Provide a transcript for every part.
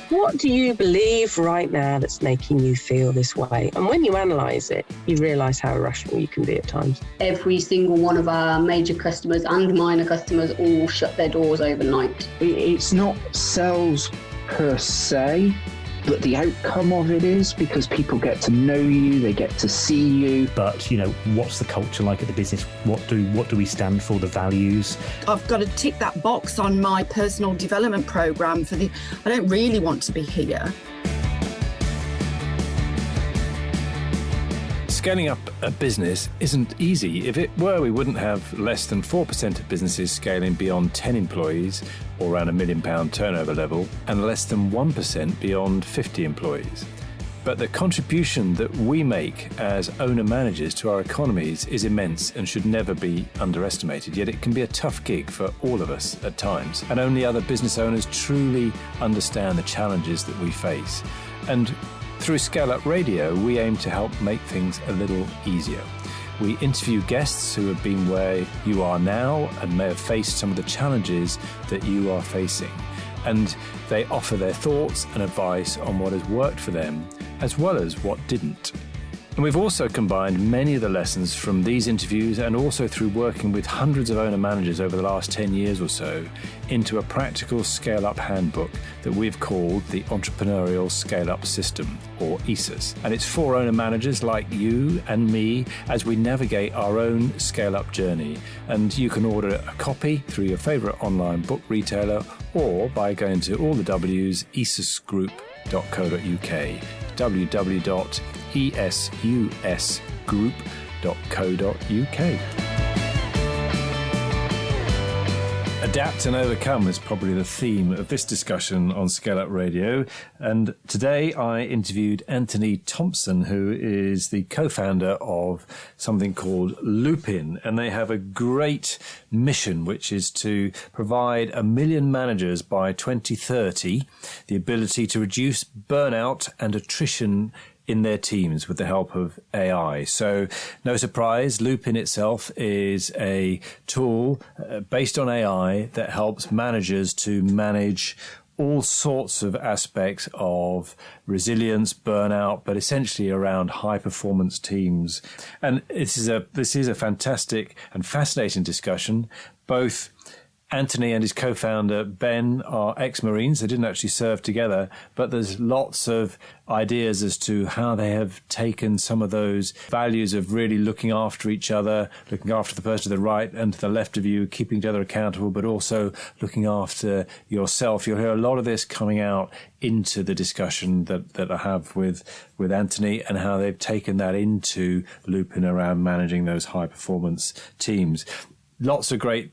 What do you believe right now that's making you feel this way? And when you analyse it, you realise how irrational you can be at times. Every single one of our major customers and minor customers all shut their doors overnight. It's not sales per se, but the outcome of it is because people get to know you, they get to see you. But, you know, what's the culture like at the business? What do we stand for, the values? I've got to tick that box on my personal development program I don't really want to be here. Scaling up a business isn't easy. If it were, we wouldn't have less than 4% of businesses scaling beyond 10 employees or around £1 million turnover level, and less than 1% beyond 50 employees. But the contribution that we make as owner-managers to our economies is immense and should never be underestimated, yet it can be a tough gig for all of us at times, and only other business owners truly understand the challenges that we face. And through ScaleUp Radio, we aim to help make things a little easier. We interview guests who have been where you are now and may have faced some of the challenges that you are facing. And they offer their thoughts and advice on what has worked for them, as well as what didn't. And we've also combined many of the lessons from these interviews and also through working with hundreds of owner managers over the last 10 years or so into a practical scale-up handbook that we've called the Entrepreneurial Scale-Up System, or ESUS. And it's for owner managers like you and me as we navigate our own scale-up journey. And you can order a copy through your favourite online book retailer or by going to all the W's, esusgroup.co.uk, www.esusgroup.co.uk. Adapt and overcome is probably the theme of this discussion on ScaleUp Radio. And today I interviewed Antony Thompson, who is the co-founder of something called Loopin. And they have a great mission, which is to provide 1 million managers by 2030 the ability to reduce burnout and attrition in their teams with the help of AI. So no surprise, Loopin itself is a tool based on AI that helps managers to manage all sorts of aspects of resilience, burnout, but essentially around high performance teams. And this is a fantastic and fascinating discussion. Both Antony and his co-founder, Ben, are ex-Marines. They didn't actually serve together, but there's lots of ideas as to how they have taken some of those values of really looking after each other, looking after the person to the right and to the left of you, keeping each other accountable, but also looking after yourself. You'll hear a lot of this coming out into the discussion that I have with Antony, and how they've taken that into Loopin around managing those high-performance teams. Lots of great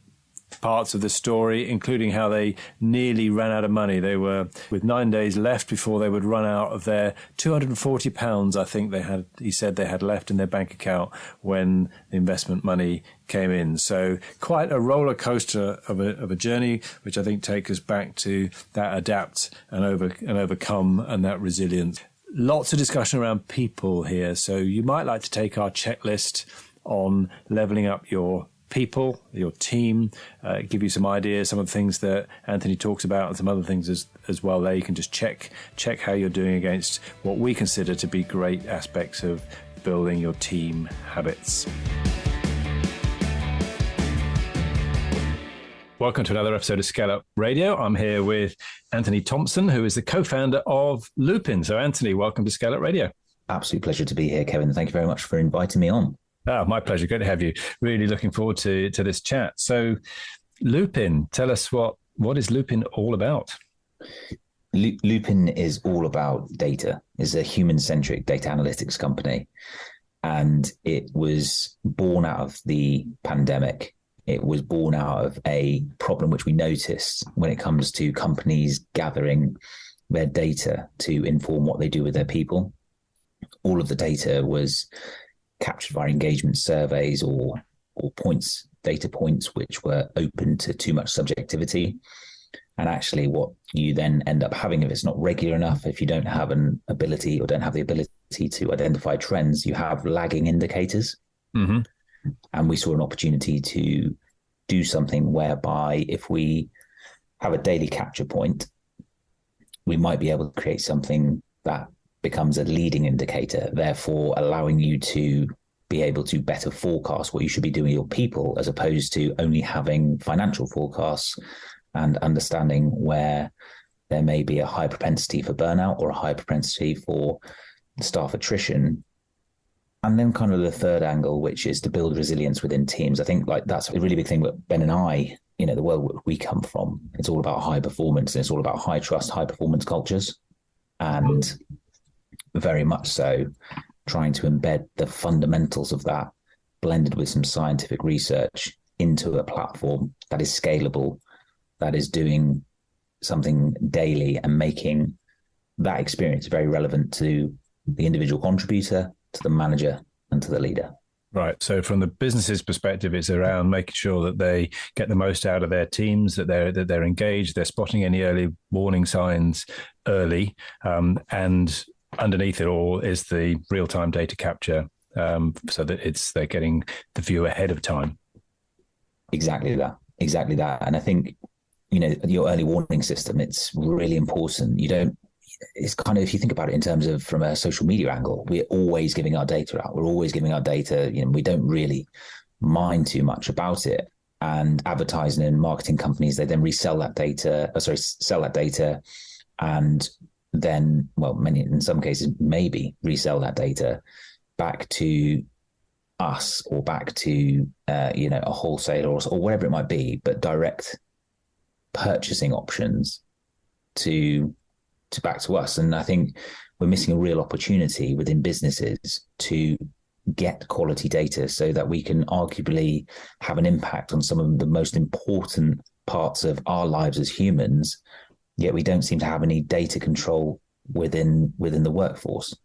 parts of the story, including how they nearly ran out of money. They were with 9 days left before they would run out of their £240, I think he said they had left in their bank account when the investment money came in. So quite a roller coaster of a journey, which I think takes us back to that adapt and overcome and that resilience. Lots of discussion around people here. So you might like to take our checklist on leveling up your people, your team, give you some ideas, some of the things that Antony talks about, and some other things as well there. You can just check how you're doing against what we consider to be great aspects of building your team habits. Welcome to another episode of ScaleUp Radio. I'm here with Antony Thompson, who is the co-founder of Loopin. So Antony, welcome to ScaleUp Radio. Absolute pleasure to be here, Kevin. Thank you very much for inviting me on. Oh, my pleasure. Great to have you. Really looking forward to this chat. So Loopin, tell us what is Loopin all about? Loopin is all about data. It's a human-centric data analytics company. And it was born out of the pandemic. It was born out of a problem which we noticed when it comes to companies gathering their data to inform what they do with their people. All of the data was captured via engagement surveys or data points which were open to too much subjectivity. And actually what you then end up having, if it's not regular enough, if you don't have an ability or don't have the ability to identify trends, you have lagging indicators. Mm-hmm. And we saw an opportunity to do something whereby if we have a daily capture point, we might be able to create something that becomes a leading indicator, therefore allowing you to be able to better forecast what you should be doing with your people, as opposed to only having financial forecasts and understanding where there may be a high propensity for burnout or a high propensity for staff attrition. And then kind of the third angle, which is to build resilience within teams. I think like that's a really big thing that Ben and I, you know, the world we come from, it's all about high performance and it's all about high trust, high performance cultures. And very much so trying to embed the fundamentals of that blended with some scientific research into a platform that is scalable, that is doing something daily and making that experience very relevant to the individual contributor, to the manager and to the leader. Right. So from the business's perspective, it's around making sure that they get the most out of their teams, that they're engaged, they're spotting any early warning signs early, and underneath it all is the real-time data capture, so that they're getting the view ahead of time. Exactly that. And I think, you know, your early warning system, it's really important. It's kind of, if you think about it in terms of from a social media angle, we're always giving our data out. We're always giving our data, you know, we don't really mind too much about it. And advertising and marketing companies, they then sell that data and then, well, in some cases, maybe resell that data back to us or back to, a wholesaler or whatever it might be, but direct purchasing options to back to us. And I think we're missing a real opportunity within businesses to get quality data so that we can arguably have an impact on some of the most important parts of our lives as humans, yet we don't seem to have any data control within the workforce.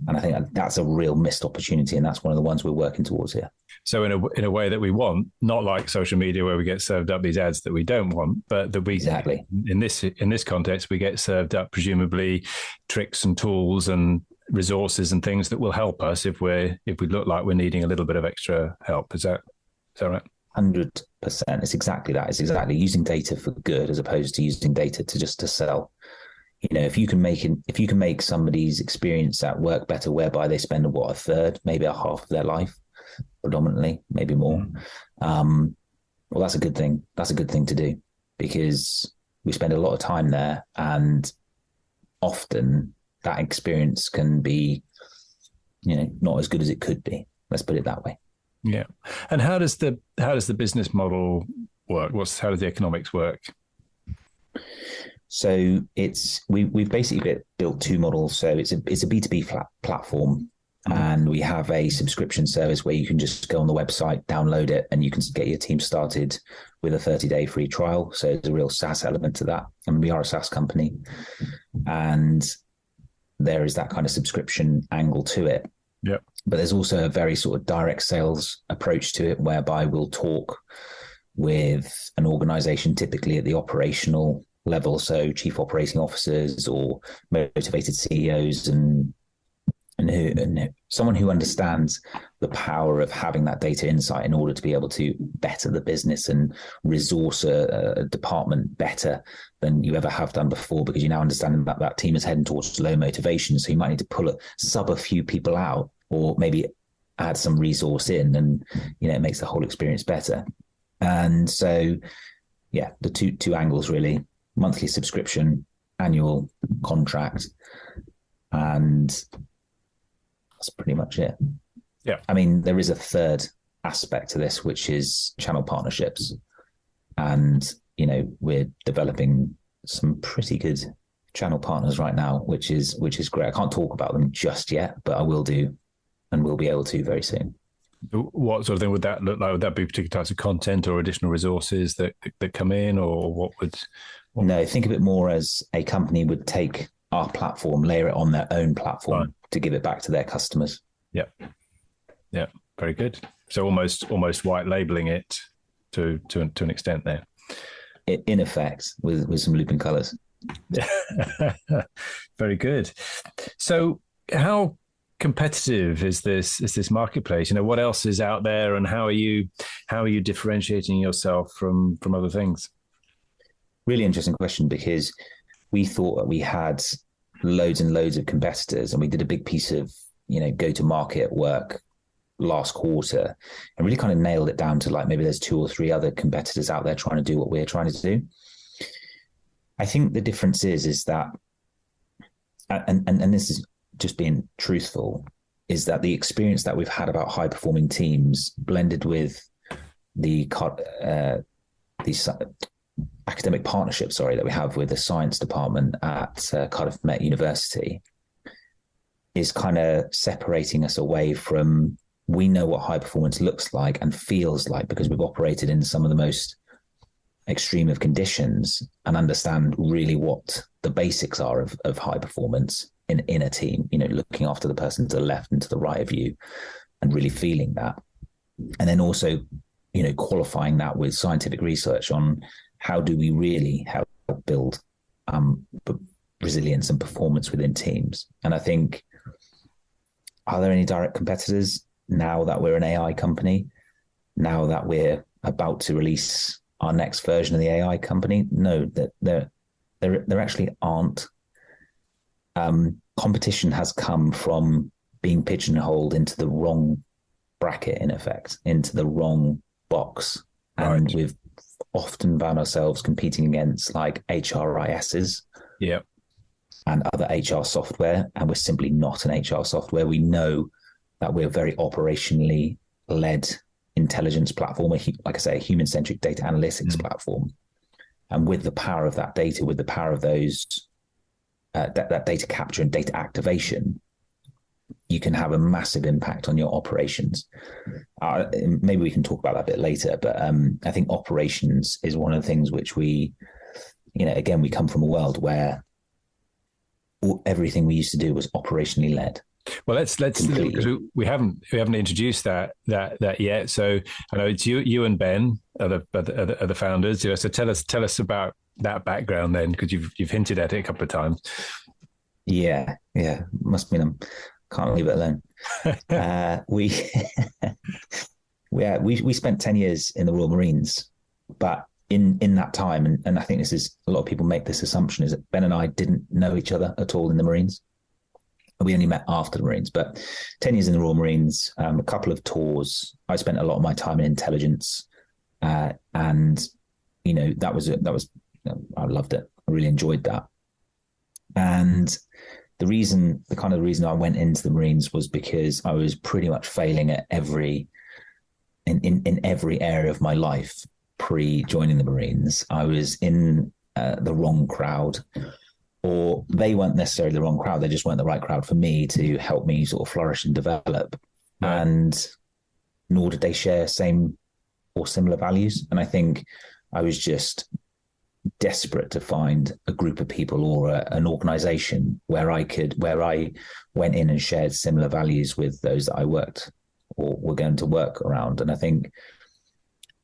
And I think that's a real missed opportunity, and that's one of the ones we're working towards here. So in a way that we want, not like social media where we get served up these ads that we don't want, but that we exactly in this context we get served up presumably tricks and tools and resources and things that will help us if we look like we're needing a little bit of extra help. Is that right? 100%. It's exactly that. It's exactly using data for good as opposed to using data to sell. You know, if you can make somebody's experience at work better, whereby they spend a third, maybe a half of their life, predominantly, maybe more. Well, that's a good thing. That's a good thing to do, because we spend a lot of time there, and often that experience can be, you know, not as good as it could be. Let's put it that way. Yeah. And how does the business model work? How does the economics work? So we've basically built two models. So it's a B2B platform, and we have a subscription service where you can just go on the website, download it, and you can get your team started with a 30-day free trial. So there's a real SaaS element to that. And we are a SaaS company, and there is that kind of subscription angle to it. Yeah. But there's also a very sort of direct sales approach to it, whereby we'll talk with an organization, typically at the operational level, so chief operating officers or motivated CEOs, and someone who understands the power of having that data insight in order to be able to better the business and resource a department better than you ever have done before, because you now understand that team is heading towards low motivation. So you might need to sub a few people out, or maybe add some resource in, and, you know, it makes the whole experience better. And so, yeah, the two angles really: monthly subscription, annual contract, and that's pretty much it. Yeah. I mean, there is a third aspect to this, which is channel partnerships. And, you know, we're developing some pretty good channel partners right now, which is great. I can't talk about them just yet, but I will do, and we'll be able to very soon. What sort of thing would that look like? Would that be particular types of content or additional resources that come in, or what would... No, think of it more as a company would take our platform, layer it on their own platform to give it back to their customers. Yeah. Yeah. Very good. So almost white labeling it to an extent there. In effect, with some Loopin colors. Very good. So how competitive is this marketplace? You know, what else is out there, and how are you differentiating yourself from other things? Really interesting question, because we thought that we had loads and loads of competitors, and we did a big piece of, go to market work last quarter and really kind of nailed it down to like, maybe there's 2 or 3 other competitors out there trying to do what we're trying to do. I think the difference is that, and this is just being truthful, is that the experience that we've had about high performing teams blended with the these academic partnerships, that we have with the science department at Cardiff Met University is kind of separating us away from, we know what high performance looks like and feels like because we've operated in some of the most extreme of conditions and understand really what the basics are of high performance in a team, looking after the person to the left and to the right of you and really feeling that. And then also, qualifying that with scientific research on how do we really help build resilience and performance within teams. And I think, are there any direct competitors now that we're an AI company, now that we're about to release our next version of the AI company? No, that there actually aren't. Competition has come from being pigeonholed into the wrong bracket, in effect, into the wrong box. Right. And we've often found ourselves competing against like HRISs and other HR software. And we're simply not an HR software. We know that we're a very operationally led intelligence platform, like I say, a human-centric data analytics platform. And with the power of that data, with the power of those that data capture and data activation, you can have a massive impact on your operations. Maybe we can talk about that a bit later, but I think operations is one of the things which we, again, we come from a world where everything we used to do was operationally led. Well, let's because we haven't introduced that yet. So I know it's you and Ben are the founders. So tell us about that background then, because you've hinted at it a couple of times. Yeah, must mean I can't leave it alone. We spent 10 years in the Royal Marines, but in that time, and I think this is, a lot of people make this assumption, is that Ben and I didn't know each other at all in the Marines. We only met after the Marines, but 10 years in the Royal Marines, a couple of tours. I spent a lot of my time in intelligence, and that was I loved it. I really enjoyed that. And the kind of reason I went into the Marines was because I was pretty much failing at every area of my life pre-joining the Marines. I was in the wrong crowd, or they weren't necessarily the wrong crowd. They just weren't the right crowd for me to help me sort of flourish and develop. Right. And nor did they share same or similar values. And I think I was just desperate to find a group of people or an organization where I went in and shared similar values with those that I worked or were going to work around. And I think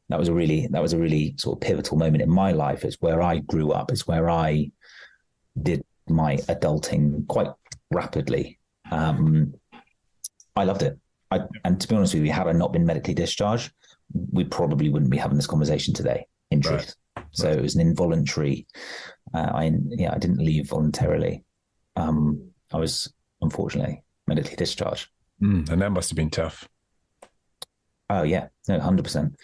that was a really sort of pivotal moment in my life. It's where I grew up. It's where I did my adulting quite rapidly. I loved it. And to be honest with you, had I not been medically discharged, we probably wouldn't be having this conversation today, in truth. So it was an involuntary, I didn't leave voluntarily. I was unfortunately medically discharged. And that must have been tough. Oh yeah, no, 100%.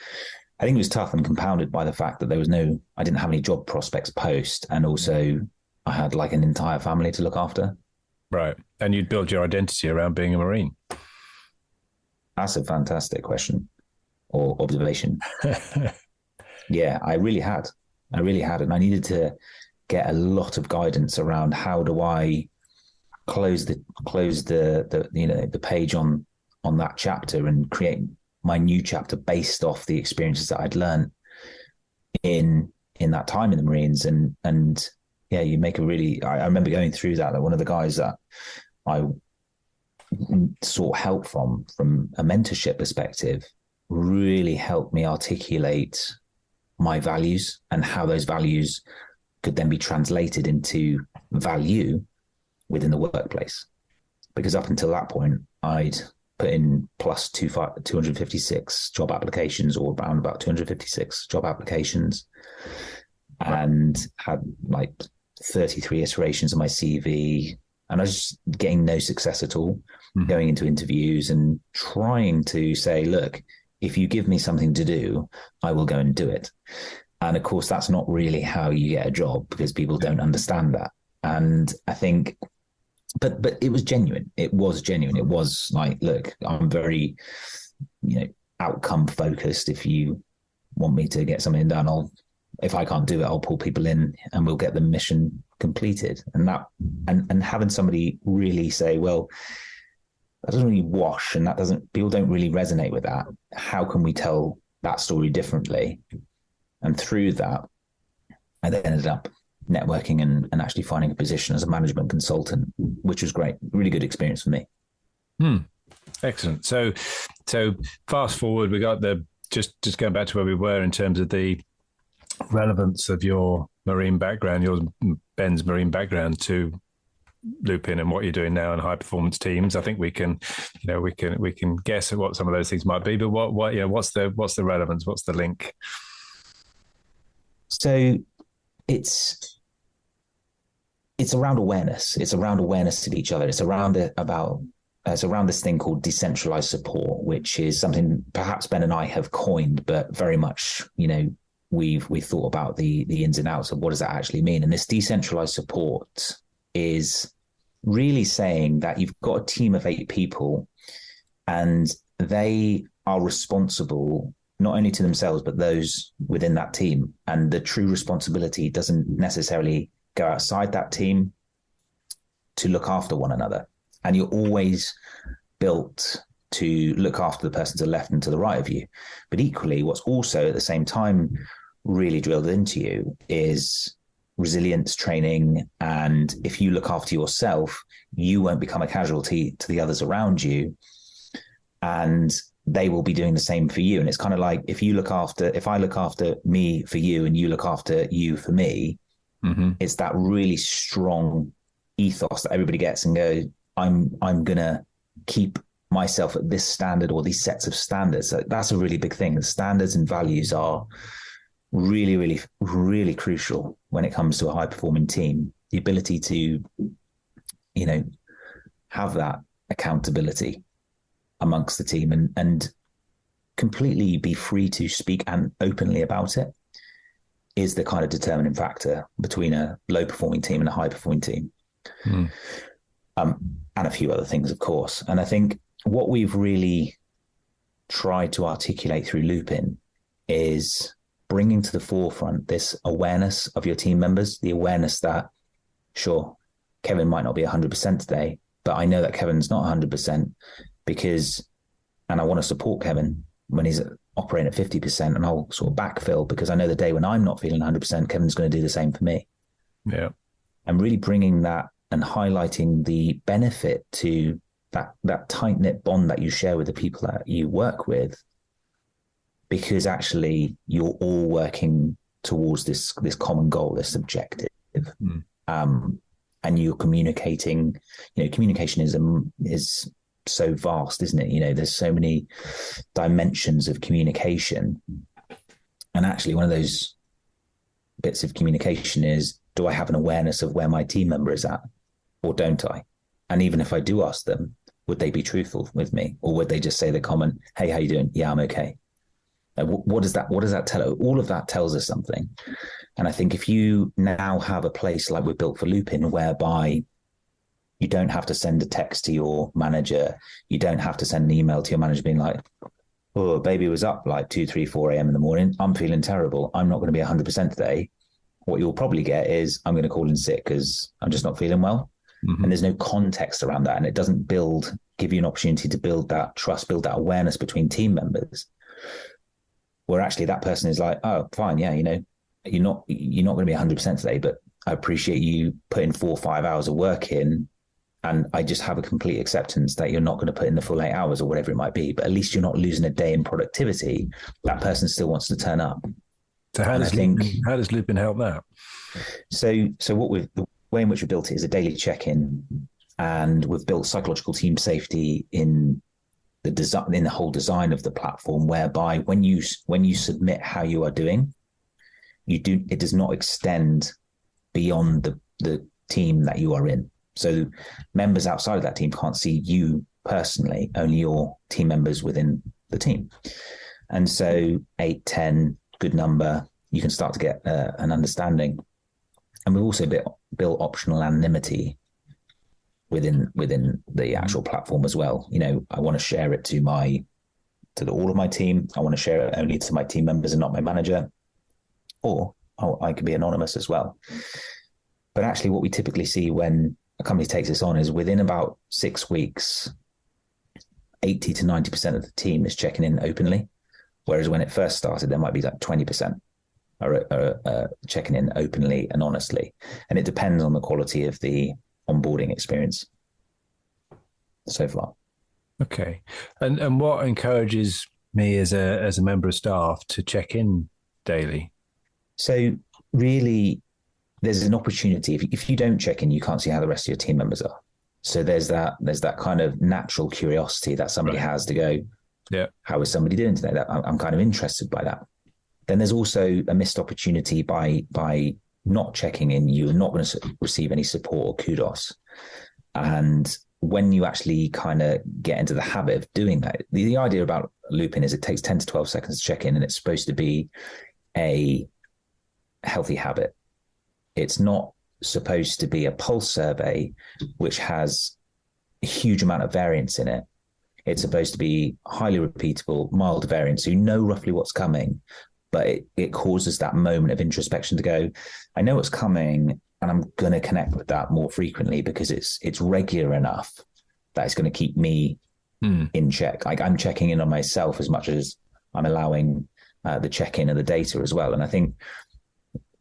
I think it was tough and compounded by the fact that I didn't have any job prospects post. And also I had like an entire family to look after. Right. And you'd build your identity around being a Marine. That's a fantastic question or observation. Yeah, I really had. And I needed to get a lot of guidance around how do I close the page on that chapter and create my new chapter based off the experiences that I'd learned in that time in the Marines. And yeah, you make I remember going through that one of the guys that I sought help from a mentorship perspective really helped me articulate my values and how those values could then be translated into value within the workplace. Because up until that point, I'd put in plus 256 job applications, or around about 256 job applications, and had like 33 iterations of my CV, and I was just getting no success at all, going into interviews and trying to say, look, if you give me something to do, I will go and do it. And of course, that's not really how you get a job, because people don't understand that. And I think, but it was genuine. It was genuine. It was like, look, I'm very, outcome focused. If you want me to get something done, if I can't do it, I'll pull people in and we'll get the mission completed. And that, and having somebody really say, well, that doesn't really wash, and people don't really resonate with that. How can we tell that story differently? And through that, I then ended up networking and actually finding a position as a management consultant, which was great. Really good experience for me. Excellent. So fast forward, we got just going back to where we were in terms of the relevance of your marine background, Ben's marine background to Loopin and what you're doing now in high performance teams. I think we can guess at what some of those things might be, but what's the relevance? What's the link? So it's around awareness. It's around awareness of each other. It's around this thing called decentralized support, which is something perhaps Ben and I have coined, but very much, we've thought about the ins and outs of what does that actually mean. And this decentralized support is really saying that you've got a team of 8 people and they are responsible not only to themselves, but those within that team. And the true responsibility doesn't necessarily go outside that team to look after one another. And you're always built to look after the person to the left and to the right of you. But equally, what's also at the same time really drilled into you is resilience training. And if you look after yourself, you won't become a casualty to the others around you. And they will be doing the same for you. And it's kind of like, if I look after me for you and you look after you for me, it's that really strong ethos that everybody gets and go, I'm going to keep myself at this standard or these sets of standards. So that's a really big thing. The standards and values are really, really, really crucial when it comes to a high performing team. The ability to, have that accountability amongst the team and completely be free to speak and openly about it is the kind of determining factor between a low performing team and a high performing team. And a few other things, of course. And I think what we've really tried to articulate through Loopin is bringing to the forefront this awareness of your team members, the awareness that, sure, Kevin might not be 100% today, but I know that Kevin's not 100% and I want to support Kevin when he's operating at 50%, and I'll sort of backfill because I know the day when I'm not feeling 100%, Kevin's going to do the same for me. Yeah. And really bringing that and highlighting the benefit to that tight-knit bond that you share with the people that you work with, because actually you're all working towards this common goal, this objective. And you're communicating, communication is so vast, isn't it? There's so many dimensions of communication. And actually one of those bits of communication is, do I have an awareness of where my team member is at, or don't I? And even if I do ask them, would they be truthful with me, or would they just say the common, hey, how you doing? Yeah, I'm okay. What does that tell? All of that tells us something. And I think if you now have a place like we built for Loopin, whereby you don't have to send a text to your manager, you don't have to send an email to your manager being like, oh, baby was up like 2, 3, 4 a.m. in the morning. I'm feeling terrible. I'm not going to be 100% today. What you'll probably get is, I'm going to call in sick because I'm just not feeling well. And there's no context around that. And it doesn't give you an opportunity to build that trust, build that awareness between team members, where actually that person is like, oh, fine. Yeah. You're not going to be 100% today, but I appreciate you putting 4 or 5 hours of work in. And I just have a complete acceptance that you're not going to put in the full 8 hours or whatever it might be, but at least you're not losing a day in productivity. That person still wants to turn up. So how does Loopin help that? So the way in which we built it is a daily check-in, and we've built psychological team safety in the design, in the whole design of the platform, whereby when you submit how you are doing, it does not extend beyond the team that you are in. So members outside of that team can't see you personally, only your team members within the team. And so 8, 10, good number, you can start to get an understanding. And we've also built optional anonymity within the actual platform as well. You know, I want to share it to all of my team. I want to share it only to my team members and not my manager, or I can be anonymous as well. But actually what we typically see when a company takes this on is within about 6 weeks, 80 to 90% of the team is checking in openly. Whereas when it first started, there might be like 20% are checking in openly and honestly. And it depends on the quality of the onboarding experience so far. Okay. And what encourages me as a member of staff to check in daily? So really, there's an opportunity. If you don't check in, you can't see how the rest of your team members are. So there's that kind of natural curiosity that somebody has to go, yeah, how is somebody doing today? That I'm kind of interested by that. Then there's also a missed opportunity by not checking in. You're not going to receive any support or kudos. And when you actually kind of get into the habit of doing that, the idea about Loopin is it takes 10 to 12 seconds to check in, and it's supposed to be a healthy habit. It's not supposed to be a pulse survey, which has a huge amount of variance in it. It's supposed to be highly repeatable, mild variance. So you know roughly what's coming, but it causes that moment of introspection to go, I know what's coming, and I'm going to connect with that more frequently because it's regular enough that it's going to keep me in check. Like I'm checking in on myself as much as I'm allowing the check-in of the data as well. And I think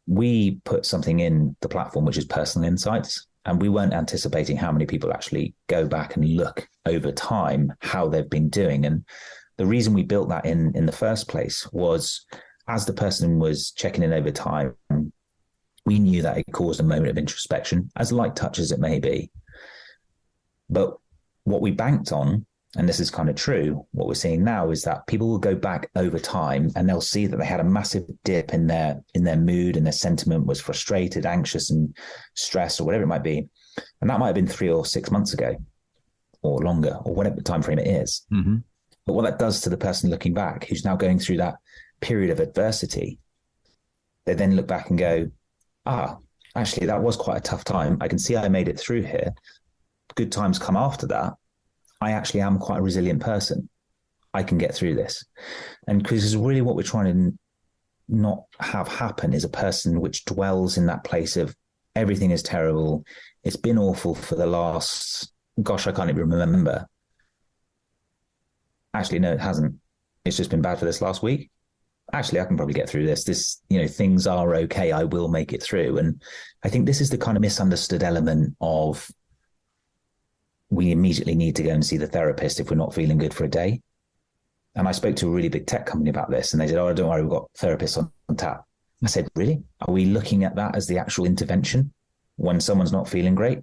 we put something in the platform, which is personal insights, and we weren't anticipating how many people actually go back and look over time how they've been doing. And the reason we built that in the first place was as the person was checking in over time, we knew that it caused a moment of introspection, as light touch as it may be. But what we banked on, and this is kind of true, what we're seeing now is that people will go back over time and they'll see that they had a massive dip in their mood, and their sentiment was frustrated, anxious, and stressed, or whatever it might be. And that might have been 3 or 6 months ago or longer, or whatever time frame it is. Mm-hmm. But what that does to the person looking back, who's now going through that period of adversity, they then look back and go, actually, that was quite a tough time. I can see I made it through here. Good times come after that. I actually am quite a resilient person. I can get through this. And because really what we're trying to not have happen is a person which dwells in that place of everything is terrible. It's been awful for the last, I can't even remember. Actually, no, it hasn't. It's just been bad for this last week. Actually, I can probably get through this. Things are okay. I will make it through. And I think this is the kind of misunderstood element of we immediately need to go and see the therapist if we're not feeling good for a day. And I spoke to a really big tech company about this, and they said, don't worry, we've got therapists on tap. I said, really? Are we looking at that as the actual intervention when someone's not feeling great?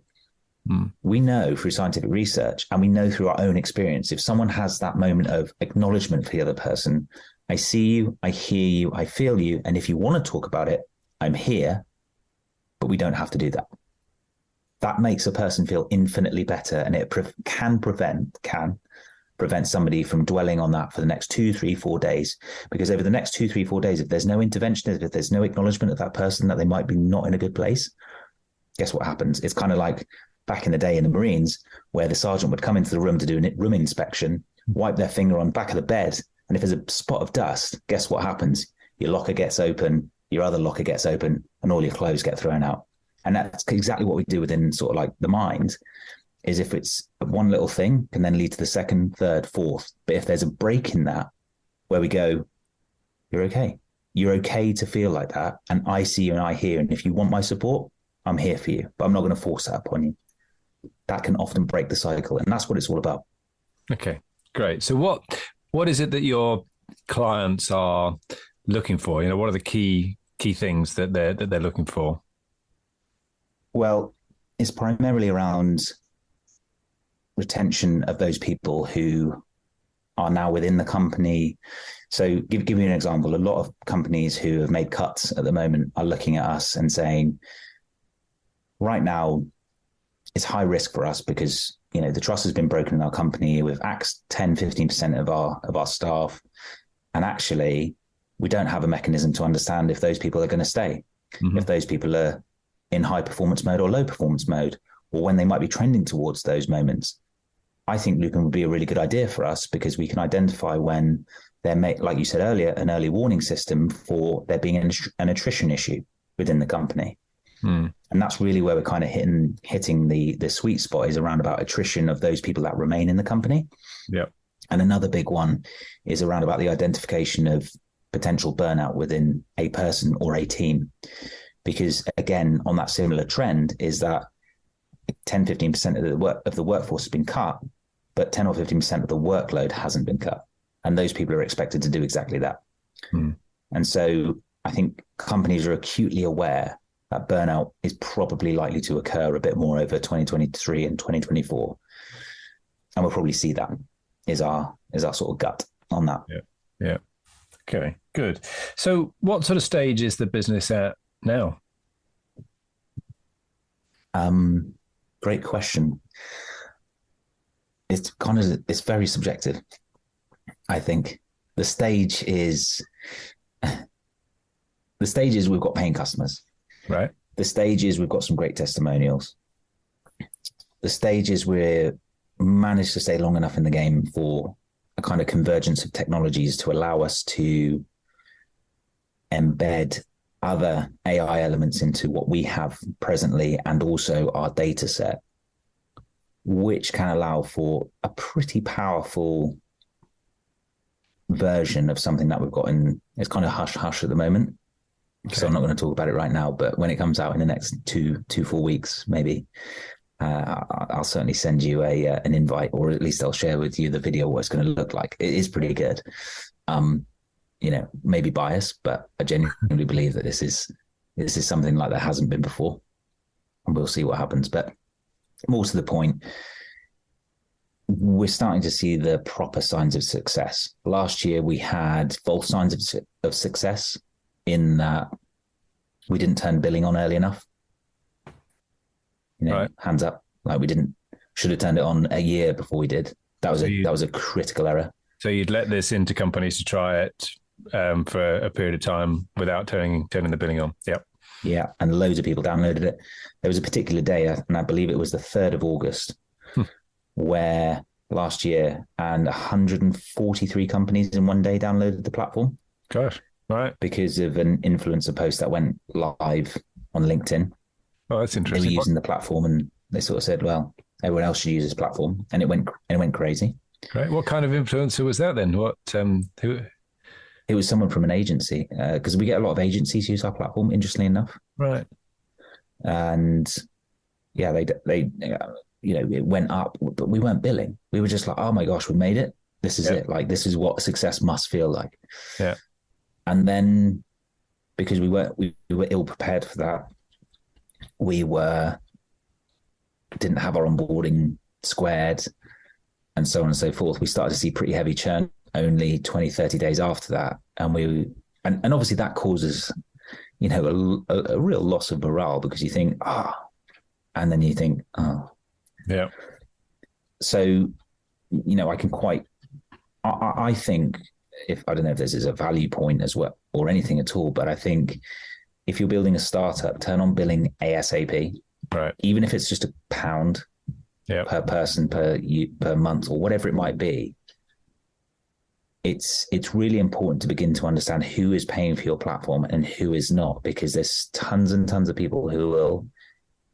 We know through scientific research, and we know through our own experience, if someone has that moment of acknowledgement for the other person, I see you, I hear you, I feel you, and if you want to talk about it, I'm here, but we don't have to do that. That makes a person feel infinitely better, and it can prevent somebody from dwelling on that for the next 2, 3, 4 days. Because over the next 2, 3, 4 days, if there's no intervention, if there's no acknowledgement of that person that they might be not in a good place, guess what happens? It's kind of like back in the day in the Marines, where the sergeant would come into the room to do a room inspection, wipe their finger on the back of the bed, and if there's a spot of dust, guess what happens? Your locker gets open, your other locker gets open, and all your clothes get thrown out. And that's exactly what we do within sort of like the mind, is if it's one little thing can then lead to the second, third, fourth. But if there's a break in that where we go, you're okay. You're okay to feel like that. And I see you and I hear. And if you want my support, I'm here for you, but I'm not going to force that upon you. That can often break the cycle. And that's what it's all about. Okay, great. So what is it that your clients are looking for? What are the key things that they're looking for? Well, it's primarily around retention of those people who are now within the company. So give me an example. A lot of companies who have made cuts at the moment are looking at us and saying, right now it's high risk for us because, the trust has been broken in our company. We've axed 10, 15% of our staff. And actually, we don't have a mechanism to understand if those people are going to stay, if those people are in high performance mode or low performance mode, or when they might be trending towards those moments. I think Loopin would be a really good idea for us because we can identify when there may, like you said earlier, an early warning system for there being an attrition issue within the company. And that's really where we're kind of hitting the sweet spot, is around about attrition of those people that remain in the company. Yeah. And another big one is around about the identification of potential burnout within a person or a team. Because again, on that similar trend is that 10, 15% of the workforce has been cut, but 10 or 15% of the workload hasn't been cut. And those people are expected to do exactly that. And so I think companies are acutely aware that burnout is probably likely to occur a bit more over 2023 and 2024. And we'll probably see that is our sort of gut on that. Yeah. Okay, good. So what sort of stage is the business at now? Great question. It's very subjective. I think the stage is we've got paying customers. Right. The stage is we've got some great testimonials. The stage is we're managed to stay long enough in the game for a kind of convergence of technologies to allow us to embed other AI elements into what we have presently and also our data set, which can allow for a pretty powerful version of something that we've got in. It's kind of hush at the moment. Okay. So I'm not going to talk about it right now, but when it comes out in the next 4 weeks, maybe, I'll certainly send you an invite, or at least I'll share with you the video what it's going to look like. It is pretty good. Maybe biased, but I genuinely believe that this is something like that hasn't been before, and we'll see what happens. But more to the point, we're starting to see the proper signs of success. Last year, we had false signs of success in that we didn't turn billing on early enough. Right. Hands up, like should have turned it on a year before we did. That was a critical error. So you'd let this into companies to try it for a period of time without turning the billing on. Yep. Yeah, and loads of people downloaded it. There was a particular day, and I believe it was the 3rd of August, where last year, and 143 companies in one day downloaded the platform. Gosh, right. Because of an influencer post that went live on LinkedIn. Oh, that's interesting. They were using the platform, and they sort of said, "Well, everyone else should use this platform," and it went crazy. Great. What kind of influencer was that then? Who? It was someone from an agency, because we get a lot of agencies use our platform, interestingly enough. Right. And yeah, they it went up, but we weren't billing. We were just like, "Oh my gosh, we made it. This is it. Like, this is what success must feel like." Yeah. And then, because we were ill prepared for that, we didn't have our onboarding squared, and so on and so forth. We started to see pretty heavy churn only 20, 30 days after that. And and obviously that causes, a real loss of morale, because you think, and then you think, yeah. So, I think, I don't know if this is a value point as well or anything at all, but I think if you're building a startup, turn on billing ASAP. Right. Even if it's just £1 per person per month or whatever it might be. It's really important to begin to understand who is paying for your platform and who is not, because there's tons and tons of people who will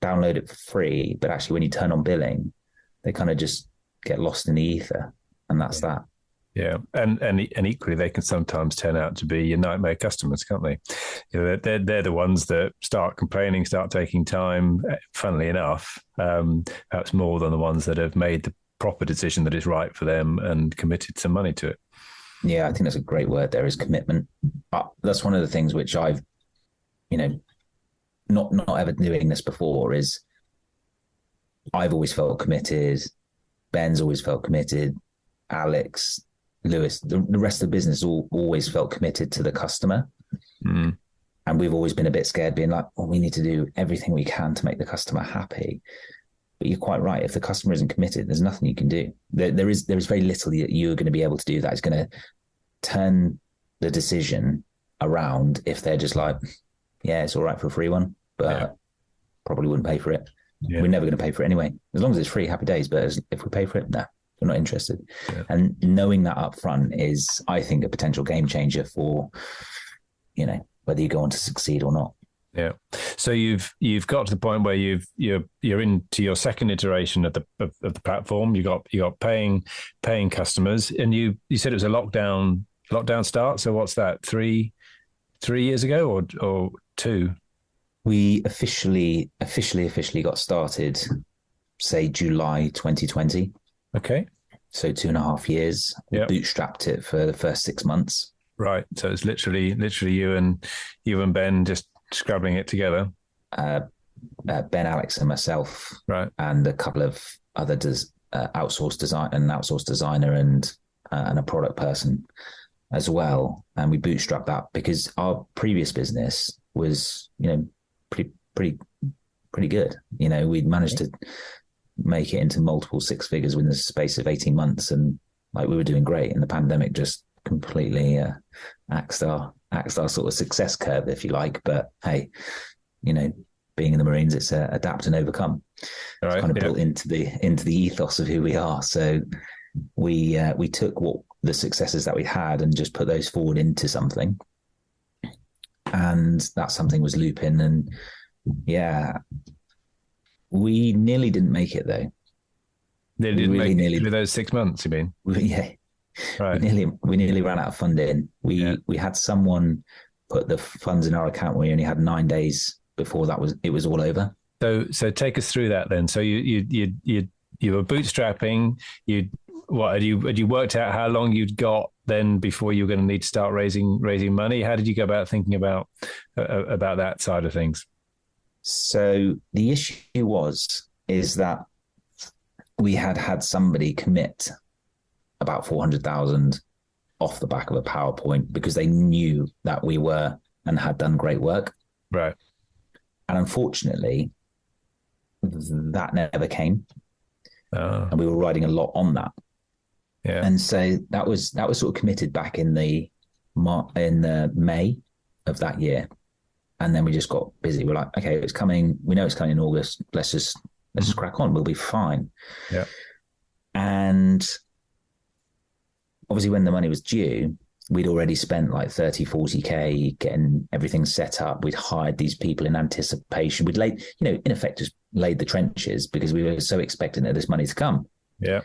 download it for free, but actually when you turn on billing, they kind of just get lost in the ether, and that's that. Yeah, and equally, they can sometimes turn out to be your nightmare customers, can't they? They're the ones that start complaining, start taking time. Funnily enough, perhaps more than the ones that have made the proper decision that is right for them and committed some money to it. Yeah, I think that's a great word. There is commitment. That's one of the things which I've, not ever doing this before, is I've always felt committed. Ben's always felt committed. Alex, Lewis, the rest of the business always felt committed to the customer. And we've always been a bit scared, being like, well, we need to do everything we can to make the customer happy. But you're quite right. If the customer isn't committed, there's nothing you can do. There is very little that you're going to be able to do that is going to turn the decision around if they're just like, yeah, it's all right for a free one, but probably wouldn't pay for it. Yeah. We're never going to pay for it anyway. As long as it's free, happy days. But if we pay for it, no, we're not interested. Yeah. And knowing that up front is, I think, a potential game changer for, whether you go on to succeed or not. Yeah. So you've got to the point where you're into your second iteration of the platform. You got paying customers, and you said it was a lockdown start. So what's that? 3 years ago or 2? We officially got started, say July 2020. Okay. So 2.5 years. Yep. Bootstrapped it for the first 6 months. Right. So it's literally you and Ben just scrabbling it together. Ben, Alex, and myself, right, and a couple of other outsourced designer and a product person as well. And we bootstrapped that because our previous business was, pretty good. We'd managed to make it into multiple 6 figures within the space of 18 months, and we were doing great. And the pandemic just completely axed our sort of success curve, if you like. But hey, being in the Marines, it's adapt and overcome. All right, it's kind of built into the ethos of who we are. So we took what the successes that we had and just put those forward into something, and that something was Loopin. And we nearly didn't make it though. They didn't make it through those 6 months, you mean? Yeah. Right. We nearly ran out of funding. We had someone put the funds in our account. We only had 9 days before it was all over. So take us through that then. So you were bootstrapping. Had you worked out how long you'd got then before you were going to need to start raising money? How did you go about thinking about that side of things? So the issue is that we had somebody commit about 400,000 off the back of a PowerPoint because they knew that we were and had done great work. Right. And unfortunately, that never came. And we were riding a lot on that. Yeah. And so that was sort of committed back in the May of that year. And then we just got busy. We're like, okay, it's coming. We know it's coming in August. Let's just crack on. We'll be fine. Yeah. And obviously when the money was due, we'd already spent like 30, 40K getting everything set up. We'd hired these people in anticipation. We'd laid, in effect, just laid the trenches because we were so expecting that this money to come. Yeah.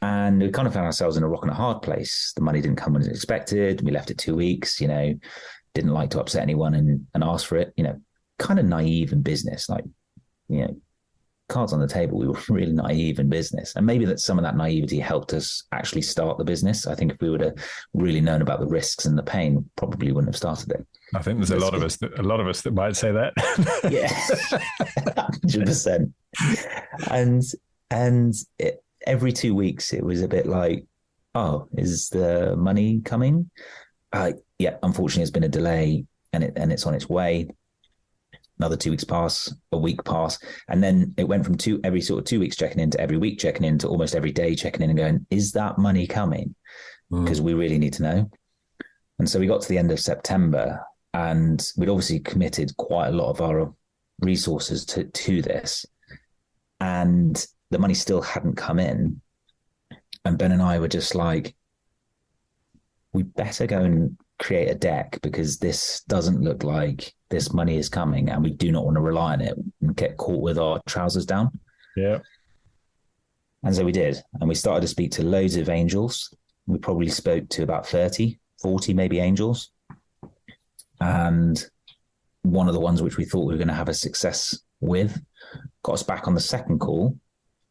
And we kind of found ourselves in a rock and a hard place. The money didn't come as expected. We left it 2 weeks, didn't like to upset anyone and ask for it, kind of naive in business, cards on the table. We were really naive in business, and maybe that some of that naivety helped us actually start the business. I think if we would have really known about the risks and the pain, probably wouldn't have started it. I think there's a lot of us that might say that. Yeah, 100%. And every 2 weeks it was a bit like, oh, is the money coming? Yeah, unfortunately, it's been a delay, and it's on its way. Another 2 weeks pass, a week pass, and then it went from every sort of 2 weeks checking in to every week checking in to almost every day checking in and going, is that money coming? Because we really need to know. And so we got to the end of September, and we'd obviously committed quite a lot of our resources to this, and the money still hadn't come in. And Ben and I were just like, we better go and create a deck because this doesn't look like this money is coming, and we do not want to rely on it and get caught with our trousers down. Yeah. And so we did. And we started to speak to loads of angels. We probably spoke to about 30, 40 maybe angels. And one of the ones which we thought we were going to have a success with got us back on the second call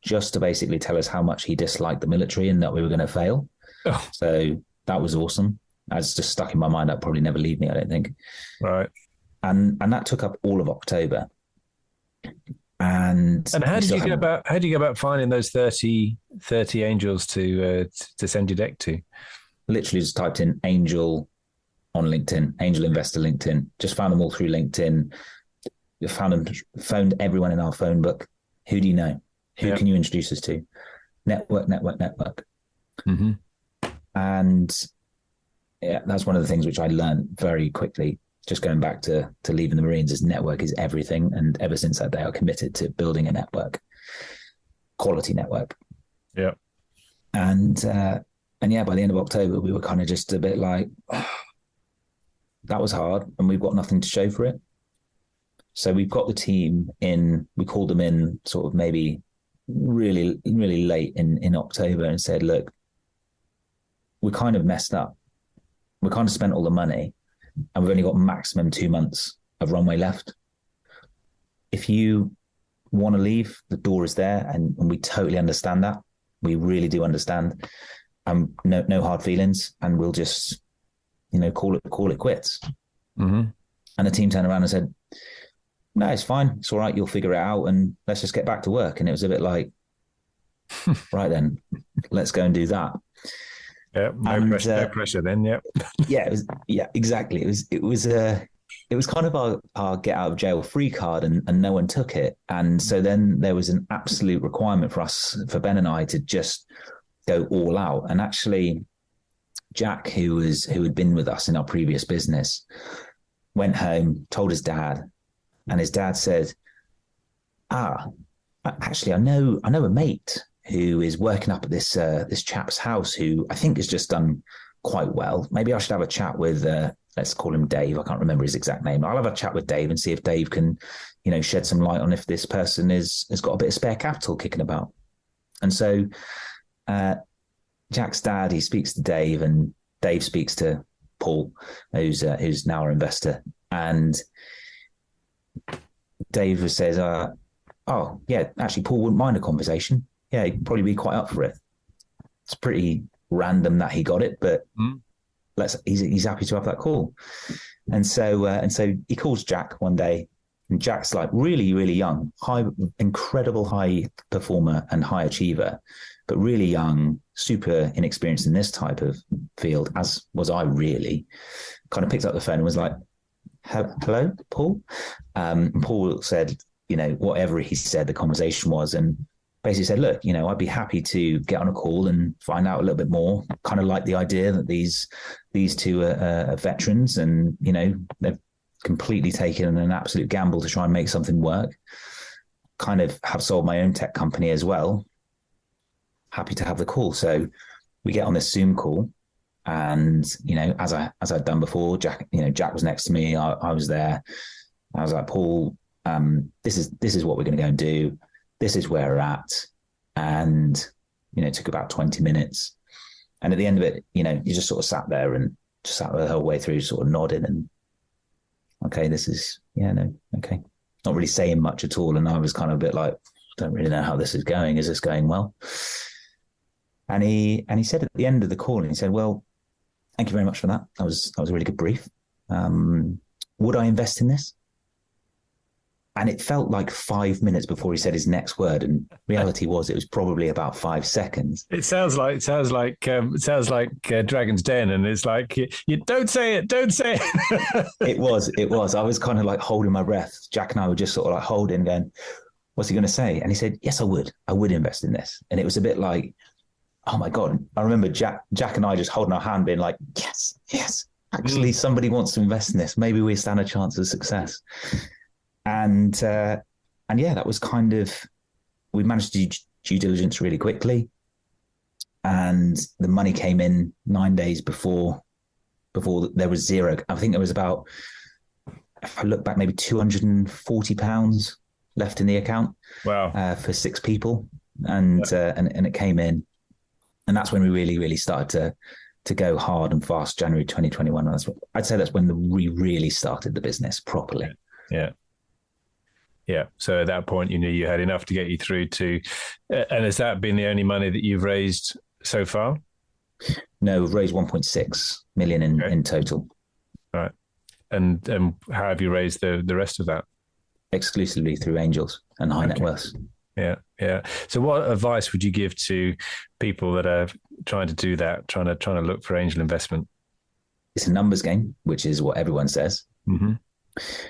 just to basically tell us how much he disliked the military and that we were going to fail. Oh. So that was awesome. That's just stuck in my mind. That'd probably never leave me, I don't think. Right. And that took up all of October. And how did you go about finding those 30 angels to send your deck to? Literally just typed in angel on LinkedIn, Angel Investor LinkedIn. Just found them all through LinkedIn. Phoned everyone in our phone book. Who do you know? Who can you introduce us to? Network. Mm-hmm. And yeah, that's one of the things which I learned very quickly, just going back to leaving the Marines, is network is everything. And ever since that day, I committed to building a network, quality network. Yeah. And yeah, by the end of October, we were kind of just a bit like, that was hard and we've got nothing to show for it. So we've got the team in, we called them in sort of maybe really, really late in October and said, look, we kind of messed up. We kind of spent all the money and we've only got maximum 2 months of runway left. If you want to leave, the door is there, and we totally understand that. We really do understand. No hard feelings, and we'll just, call it quits. Mm-hmm. And the team turned around and said, no, it's fine. It's all right. You'll figure it out and let's just get back to work. And it was a bit like, right then, let's go and do that. Yeah, no pressure then. Yeah. Yeah, exactly. It was kind of our get out of jail free card, and no one took it. And so then there was an absolute requirement for Ben and I to just go all out. And actually, Jack, who had been with us in our previous business, went home, told his dad, and his dad said, actually, I know a mate who is working up at this chap's house who I think has just done quite well. Maybe I should have a chat with, let's call him Dave. I can't remember his exact name. I'll have a chat with Dave and see if Dave can, shed some light on if this person has got a bit of spare capital kicking about. And so Jack's dad, he speaks to Dave, and Dave speaks to Paul, who's now our investor. And Dave says, oh, yeah, actually, Paul wouldn't mind a conversation. Yeah, he'd probably be quite up for it. It's pretty random that he got it, but he's happy to have that call. And so he calls Jack one day, and Jack's like really, really young, incredible high performer and high achiever, but really young, super inexperienced in this type of field, as was I really. Kind of picked up the phone and was like, hello, Paul? Paul said, whatever he said the conversation was, and basically said, look, I'd be happy to get on a call and find out a little bit more. Kind of like the idea that these two are veterans, and, they've completely taken an absolute gamble to try and make something work. Kind of have sold my own tech company as well. Happy to have the call. So we get on this Zoom call, and, as I'd done before, Jack was next to me. I was there. I was like, Paul, this is what we're going to go and do. This is where we're at. And, it took about 20 minutes. And at the end of it, you just sort of sat there and just sat the whole way through, sort of nodding and, okay, okay. Not really saying much at all. And I was kind of a bit like, don't really know how this is going. Is this going well? And he said at the end of the call, and he said, well, thank you very much for that. That was a really good brief. Would I invest in this? And it felt like 5 minutes before he said his next word, and reality was it was probably about 5 seconds. It sounds like Dragon's Den, and it's like you don't say it. It was. I was kind of like holding my breath. Jack and I were just sort of like holding, going, "What's he going to say?" And he said, "Yes, I would. I would invest in this." And it was a bit like, oh my God. I remember Jack and I just holding our hand, being like, "Yes. Actually, somebody wants to invest in this. Maybe we stand a chance of success." And yeah, that was kind of, we managed to do due diligence really quickly, and the money came in 9 days before there was zero. I think there was about, if I look back, maybe £240 left in the account. Wow. For 6 people, and it came in, and that's when we really, really started to go hard and fast. January 2021. I'd say that's when we really started the business properly. Yeah. Yeah. So at that point, you knew you had enough to get you through to, and has that been the only money that you've raised so far? No, we've raised 1.6 million in total. All right. And how have you raised the rest of that? Exclusively through angels and high net worths. Yeah. Yeah. So what advice would you give to people that are trying to do that, trying to look for angel investment? it's a numbers game, which is what everyone says. Mm-hmm.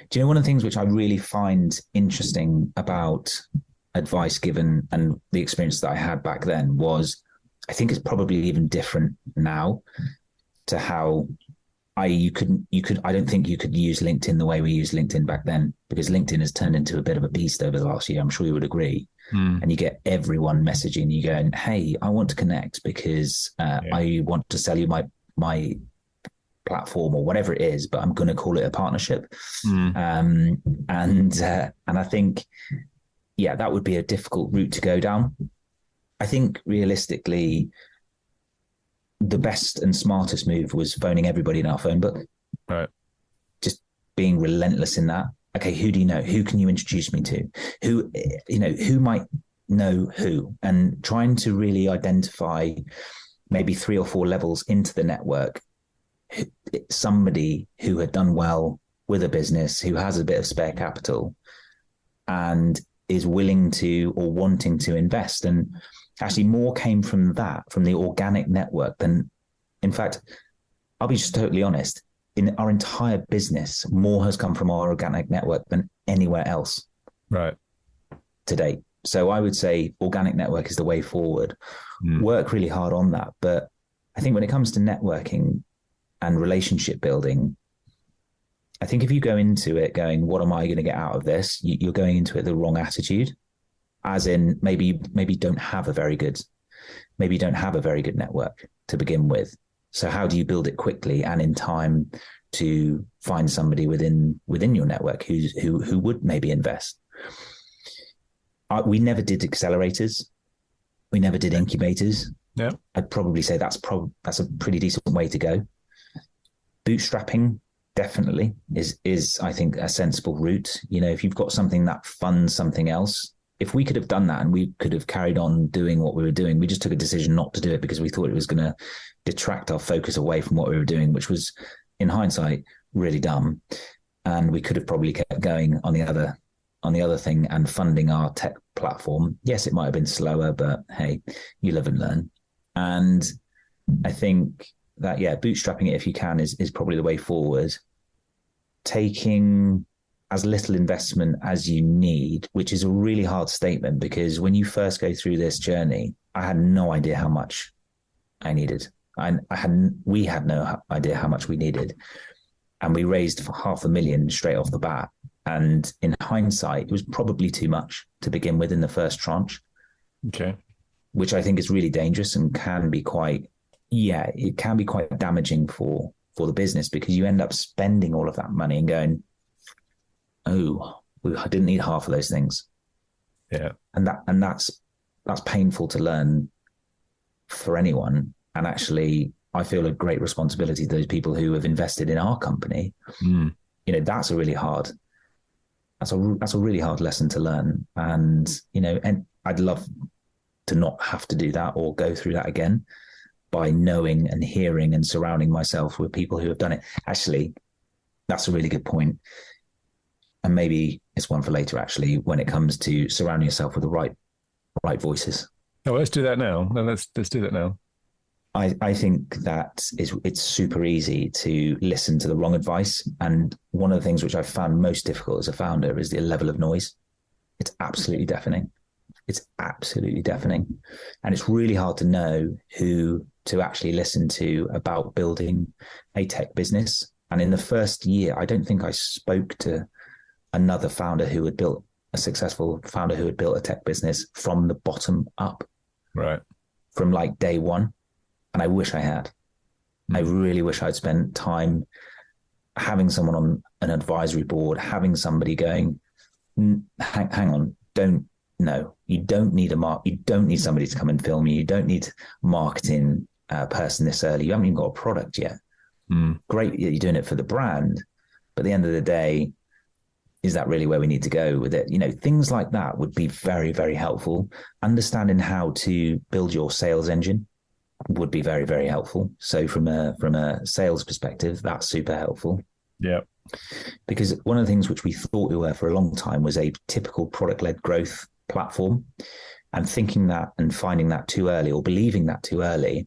Do you know one of the things which I really find interesting about advice given and the experience that I had back then was, I think it's probably even different now to how I don't think you could use LinkedIn the way we used LinkedIn back then, because LinkedIn has turned into a bit of a beast over the last year. I'm sure you would agree. And you get everyone messaging you going, hey, I want to connect because I want to sell you my platform or whatever it is, but I'm going to call it a partnership. And I think, that would be a difficult route to go down. I think realistically, the best and smartest move was phoning everybody in our phone book. Right. Just being relentless in that. Okay, who do you know? Who can you introduce me to? Who might know who? And trying to really identify maybe 3 or 4 levels into the network, somebody who had done well with a business, who has a bit of spare capital and is willing to or wanting to invest. And actually more came from that, from the organic network than, in fact, I'll be just totally honest, in our entire business, more has come from our organic network than anywhere else. Right. To date. So I would say organic network is the way forward. Work really hard on that. But I think when it comes to networking and relationship building, I think if you go into it going, what am I going to get out of this? You're going into it the wrong attitude, as in maybe you don't have a very good network to begin with. So how do you build it quickly and in time to find somebody within your network who would maybe invest? We never did accelerators. We never did incubators. Yeah, I'd probably say that's a pretty decent way to go. Bootstrapping definitely is I think a sensible route. If you've got something that funds something else, if we could have done that and we could have carried on doing what we were doing, we just took a decision not to do it because we thought it was going to detract our focus away from what we were doing, which was, in hindsight, really dumb. And we could have probably kept going on the other thing and funding our tech platform. Yes, it might have been slower, but hey, you live and learn. And I think that, bootstrapping it if you can is probably the way forward. Taking as little investment as you need, which is a really hard statement, because when you first go through this journey, I had no idea how much I needed. We had no idea how much we needed. And we raised for $500,000 straight off the bat. And in hindsight, it was probably too much to begin with in the first tranche. Okay. Which I think is really dangerous and can be quite damaging for the business, because you end up spending all of that money and going, oh, I didn't need half of those things. Yeah. And that's painful to learn for anyone. And actually, I feel a great responsibility to those people who have invested in our company. That's a really hard lesson to learn. And I'd love to not have to do that or go through that again, by knowing and hearing and surrounding myself with people who have done it. Actually, that's a really good point. And maybe it's one for later, actually, when it comes to surrounding yourself with the right voices. Oh, let's do that now. No, let's do that now. I think that it's super easy to listen to the wrong advice. And one of the things which I've found most difficult as a founder is the level of noise. It's absolutely deafening. And it's really hard to know who to actually listen to about building a tech business. And in the first year, I don't think I spoke to another founder who had built a successful founder who had built a tech business from the bottom up. Right. From like day one. And I wish I had. I really wish I'd spent time having someone on an advisory board, having somebody going, hang on, you don't need you don't need somebody to come and film you. You don't need a marketing person this early. You haven't even got a product yet. Great, you're doing it for the brand. But at the end of the day, is that really where we need to go with it? Things like that would be very, very helpful. Understanding how to build your sales engine would be very, very helpful. So from a sales perspective, that's super helpful. Yeah. Because one of the things which we thought we were for a long time was a typical product-led growth platform, and thinking that and finding that too early or believing that too early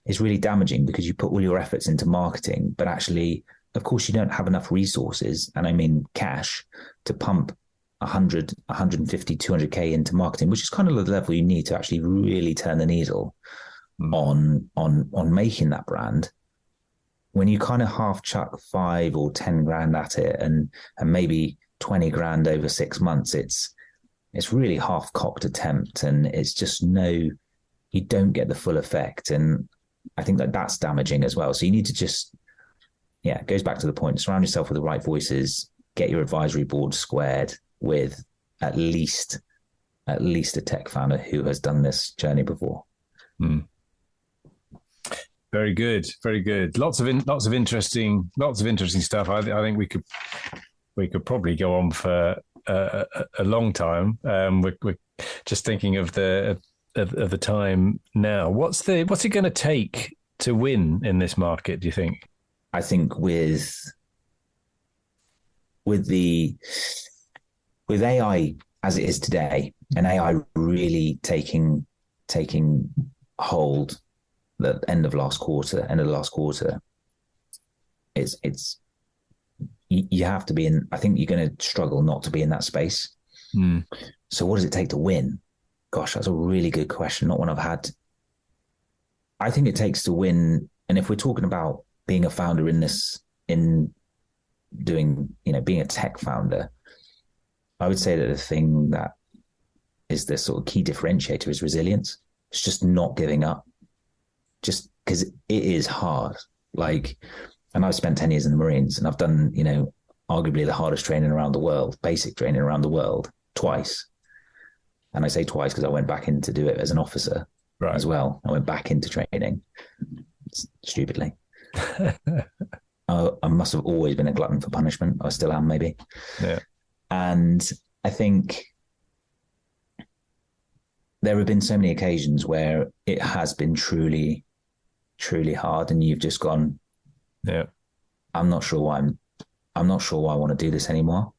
is really damaging, because you put all your efforts into marketing, but actually, of course, you don't have enough resources, and I mean cash, to pump 100, 150, 200K into marketing, which is kind of the level you need to actually really turn the needle on making that brand. When you kind of half chuck 5 or 10 grand at it, and maybe 20 grand over 6 months, it's really half cocked attempt, and it's just you don't get the full effect. And I think that's damaging as well. So you need to just, it goes back to the point, surround yourself with the right voices, get your advisory board squared with at least a tech founder who has done this journey before. Very good, very good. Lots of interesting stuff. I think we could probably go on for a long time. We're just thinking of the time now. What's it going to take to win in this market, do you think? I think with AI as it is today, and AI really taking hold the end of the last quarter, it's you have to be in. I think you're going to struggle not to be in that space. So what does it take to win? Gosh, that's a really good question. Not one I've had. I think it takes to win. And if we're talking about being a founder being a tech founder, I would say that the thing that is the sort of key differentiator is resilience. It's just not giving up, just because it is hard. And I've spent 10 years in the Marines, and I've done, arguably the hardest training around the world, basic training around the world, twice. And I say twice because I went back in to do it as an officer as well. I went back into training stupidly. I must have always been a glutton for punishment. I still am, maybe. Yeah. And I think there have been so many occasions where it has been truly, truly hard, and you've just gone, I'm not sure why I want to do this anymore.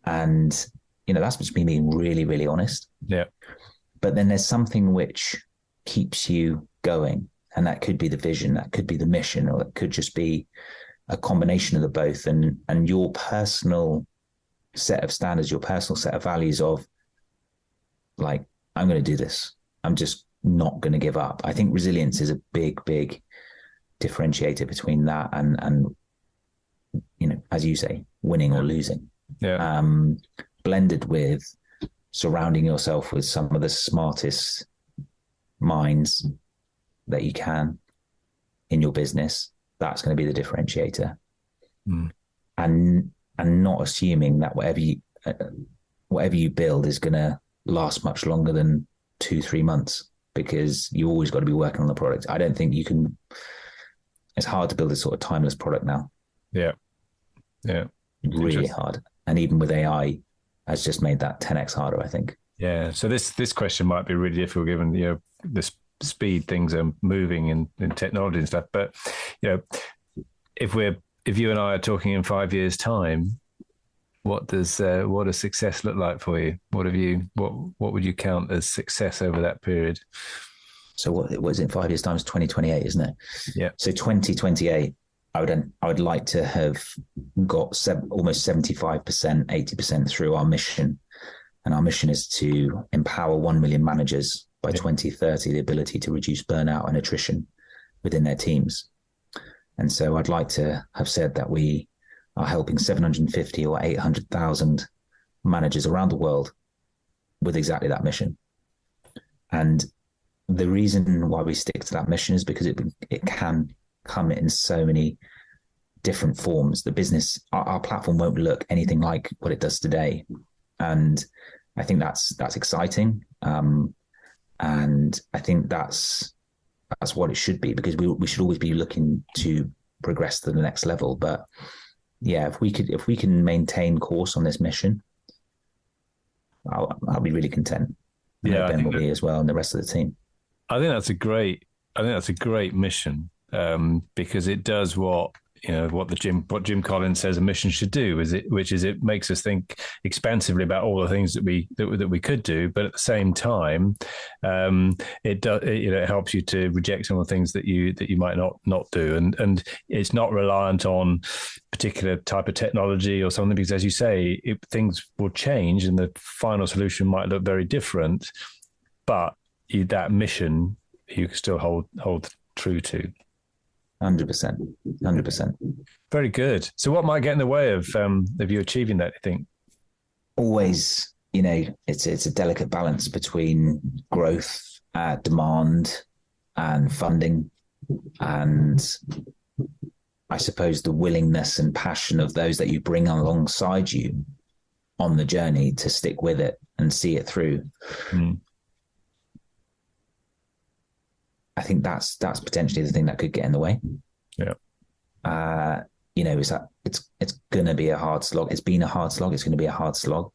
And that's just me being really, really honest. Yeah. But then there's something which keeps you going, and that could be the vision, that could be the mission, or it could just be a combination of the both, and your personal set of standards, your personal set of values of I'm going to do this. I'm just not going to give up. I think resilience is a big, big differentiator between that and as you say, winning or losing. Yeah. Blended with surrounding yourself with some of the smartest minds that you can in your business. That's going to be the differentiator. And not assuming that whatever you build is going to last much longer than 2-3 months, because you always got to be working on the product. I don't think you can. It's hard to build a sort of timeless product now. Yeah. Really hard. And even with AI, has just made that 10x harder, I think. Yeah. So this question might be really difficult given the speed things are moving in technology and stuff. But if you and I are talking in 5 years' time, what does success look like for you? What would you count as success over that period? So what was it in 5 years' time? It's 2028, isn't it? Yeah. So 2028, I would like to have got almost 75%, 80% through our mission. And our mission is to empower 1 million managers by 2030, the ability to reduce burnout and attrition within their teams. And so I'd like to have said that we are helping 750 or 800,000 managers around the world with exactly that mission. And the reason why we stick to that mission is because it can come in so many different forms. The business, our platform won't look anything like what it does today. And I think that's exciting. And I think that's what it should be, because we should always be looking to progress to the next level. But yeah, if we can maintain course on this mission, I'll be really content. Yeah, Ben will be as well, and the rest of the team. I think that's a great mission, because it does what what Jim Collins says a mission should do, which is it makes us think expansively about all the things that we could do, but at the same time, it helps you to reject some of the things that you might not do, and it's not reliant on particular type of technology or something, because as you say, things will change and the final solution might look very different, but that mission you can still hold true to. 100%. Very good. So what might get in the way of you achieving that, I think? Always, it's a delicate balance between growth, demand and funding, and I suppose the willingness and passion of those that you bring alongside you on the journey to stick with it and see it through. I think that's potentially the thing that could get in the way. Yeah. Is that it's going to be a hard slog. It's been a hard slog. It's going to be a hard slog.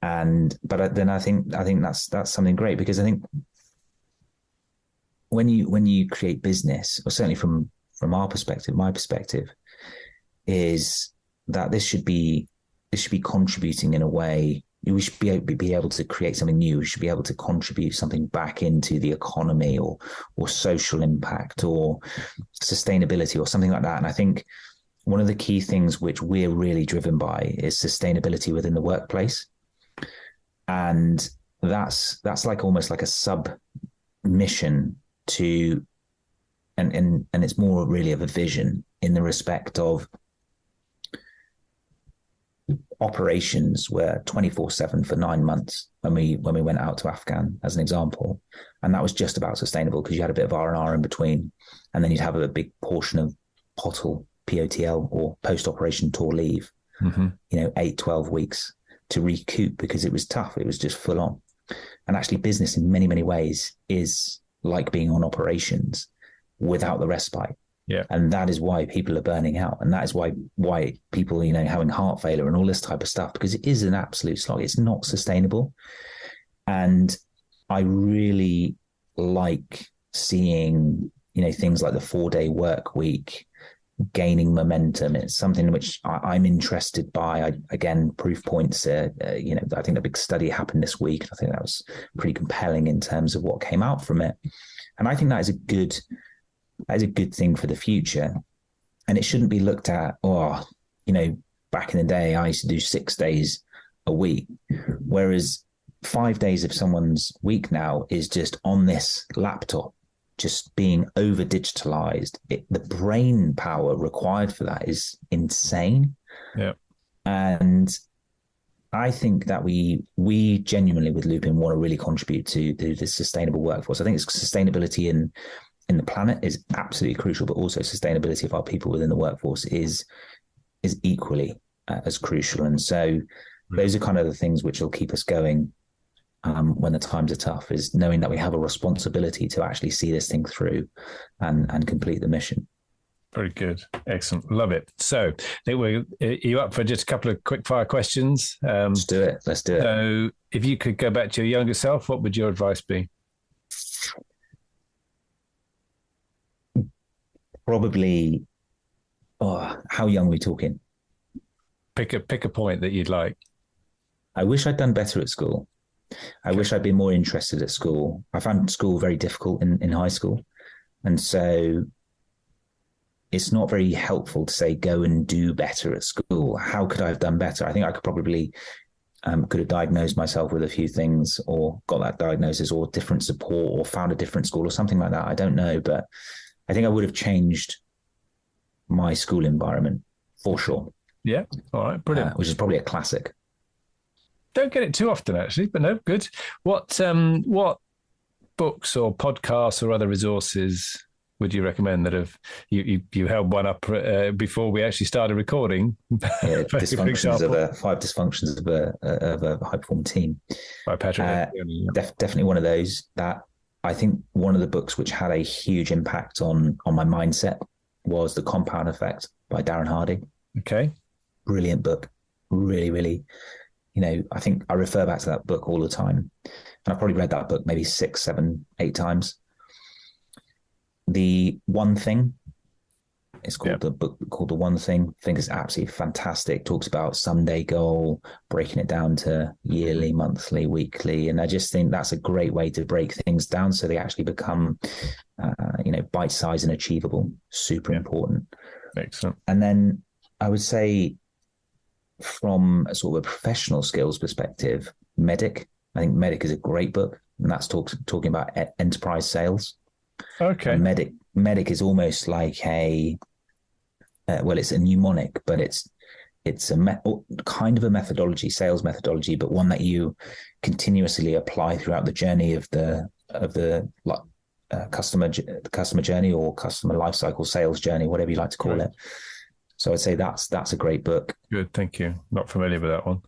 But then I think that's something great, because I think when you create business, or certainly from our perspective, my perspective, is that this should be contributing in a way. We should be able to create something new. We should be able to contribute something back into the economy or social impact or sustainability or something like that. And I think one of the key things which we're really driven by is sustainability within the workplace. And that's like almost like a sub mission to, and it's more really of a vision in the respect of operations were 24/7 for 9 months when we went out to Afghan, as an example, and that was just about sustainable, because you had a bit of R&R in between, and then you'd have a big portion of POTL or post-operation tour leave, 8-12 weeks to recoup, because it was tough. It was just full on. And actually business in many, many ways is like being on operations without the respite. Yeah. And that is why people are burning out. And that is why people, having heart failure and all this type of stuff, because it is an absolute slog. It's not sustainable. And I really like seeing, things like the 4-day work week gaining momentum. It's something which I'm interested by. Again, proof points, I think a big study happened this week. I think that was pretty compelling in terms of what came out from it. And I think that is a good thing for the future. And it shouldn't be looked at, back in the day, I used to do 6 days a week, whereas 5 days of someone's week now is just on this laptop, just being over digitalized. The brain power required for that is insane. Yeah. And I think that we genuinely with Loopin want to really contribute to the sustainable workforce. I think it's sustainability in the planet is absolutely crucial, but also sustainability of our people within the workforce is equally as crucial. And so those are kind of the things which will keep us going when the times are tough, is knowing that we have a responsibility to actually see this thing through and complete the mission. Very good. Excellent. Love it. So are you up for just a couple of quick fire questions? Let's do it. So if you could go back to your younger self, what would your advice be? Probably, how young are we talking? Pick a point that you'd like. I wish I'd done better at school. I wish I'd been more interested at school. I found school very difficult in high school. And so it's not very helpful to say, go and do better at school. How could I have done better? I think I could probably could have diagnosed myself with a few things, or got that diagnosis, or different support, or found a different school or something like that. I don't know, but I think I would have changed my school environment for sure. Yeah. All right. Brilliant. Which is probably a classic. Don't get it too often, actually, but no, good. What books or podcasts or other resources would you recommend that have you held one up before we actually started recording? Yeah, five dysfunctions of a high performing team. By Patrick. Definitely one of those. That I think one of the books which had a huge impact on my mindset was The Compound Effect by Darren Hardy. Okay. Brilliant book. Really, really. I think I refer back to that book all the time. And I've probably read that book maybe 6, 7, 8 times. The one thing It's called the book called The One Thing. I think it's absolutely fantastic. Talks about Sunday goal, breaking it down to yearly, monthly, weekly. And I just think that's a great way to break things down so they actually become, bite-sized and achievable. Super important. Excellent. And then I would say from a sort of a professional skills perspective, Medic. I think Medic is a great book, and that's talking about enterprise sales. Okay. And Medic is almost like it's a mnemonic, but it's a kind of a methodology, sales methodology, but one that you continuously apply throughout the journey of the customer journey or customer lifecycle sales journey, whatever you like to call it. So I'd say that's a great book. Good, thank you. Not familiar with that one.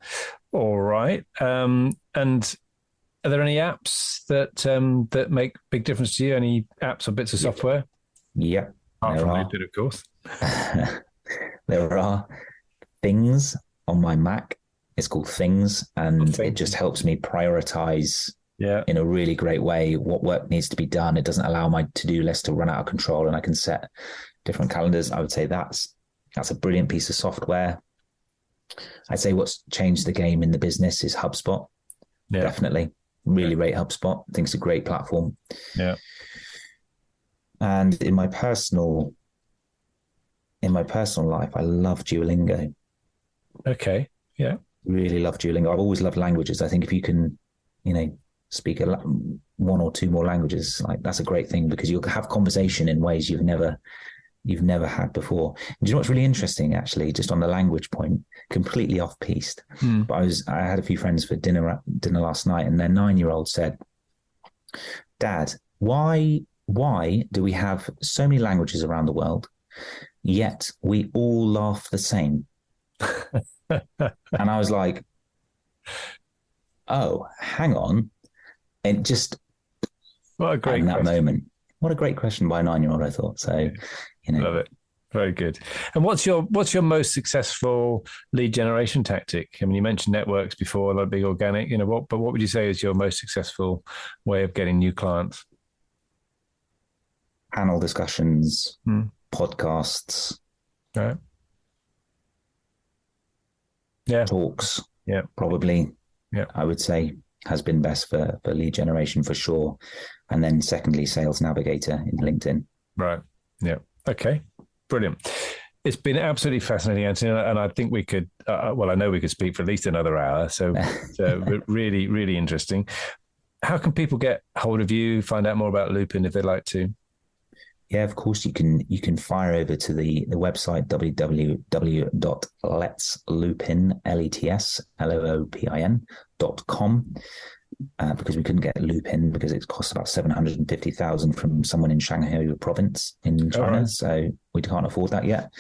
All right. And are there any apps that make big difference to you? Any apps or bits of software? Yeah. Apart from Loopin, of course. There are Things on my Mac. It's called Things, and it just helps me prioritize in a really great way what work needs to be done. It doesn't allow my to-do list to run out of control, and I can set different calendars. I would say that's a brilliant piece of software. I'd say what's changed the game in the business is HubSpot. Yeah. Definitely. Really rate HubSpot. I think it's a great platform. Yeah. And in my personal life, I love Duolingo. Okay. Yeah. Really love Duolingo. I've always loved languages. I think if you can, speak one or two more languages, like that's a great thing because you'll have conversation in ways you've never had before. And do you know what's really interesting, actually, just on the language point, completely off piste. But I had a few friends for dinner last night, and their 9-year-old said, "Dad, why do we have so many languages around the world, yet we all laugh the same?" And I was like, "Oh, hang on." And just what a great that moment. What a great question by a 9-year-old, I thought. So, love it. Very good. And what's your most successful lead generation tactic? I mean, you mentioned networks before, like big organic, but what would you say is your most successful way of getting new clients? Panel discussions, podcasts, right? Yeah, talks. Yeah, probably. Yeah, I would say has been best for lead generation for sure. And then secondly, Sales Navigator in LinkedIn. Right. Yeah. Okay. Brilliant. It's been absolutely fascinating, Antony, and I think we could, I know we could speak for at least another hour. So really, really interesting. How can people get hold of you, find out more about Loopin if they'd like to? Yeah, of course, you can fire over to the website, www.letsloopin.com. Because we couldn't get Loopin because it costs about 750,000 from someone in Shanghai province in China. Right. So we can't afford that yet.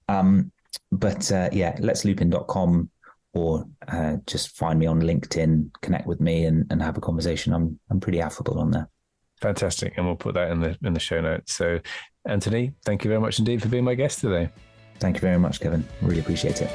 Letsloopin.com, or just find me on LinkedIn, connect with me and have a conversation. I'm pretty affable on there. Fantastic. And we'll put that in the show notes. So Antony, thank you very much indeed for being my guest today. Thank you very much, Kevin. Really appreciate it.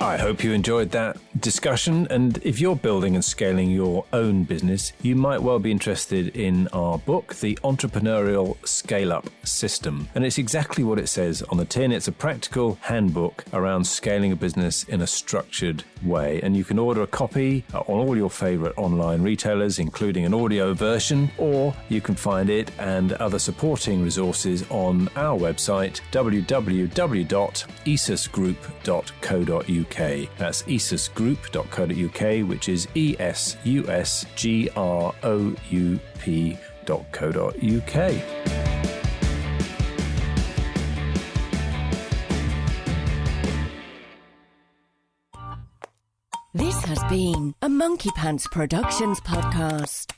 I hope you enjoyed that discussion, and if you're building and scaling your own business, you might well be interested in our book, The Entrepreneurial Scale-Up System. And it's exactly what it says on the tin. It's a practical handbook around scaling a business in a structured way. And you can order a copy on all your favorite online retailers, including an audio version, or you can find it and other supporting resources on our website, www.esusgroup.co.uk. That's esusgroup.co.uk, which is esusgroup.co.uk. This has been a Monkey Pants Productions podcast.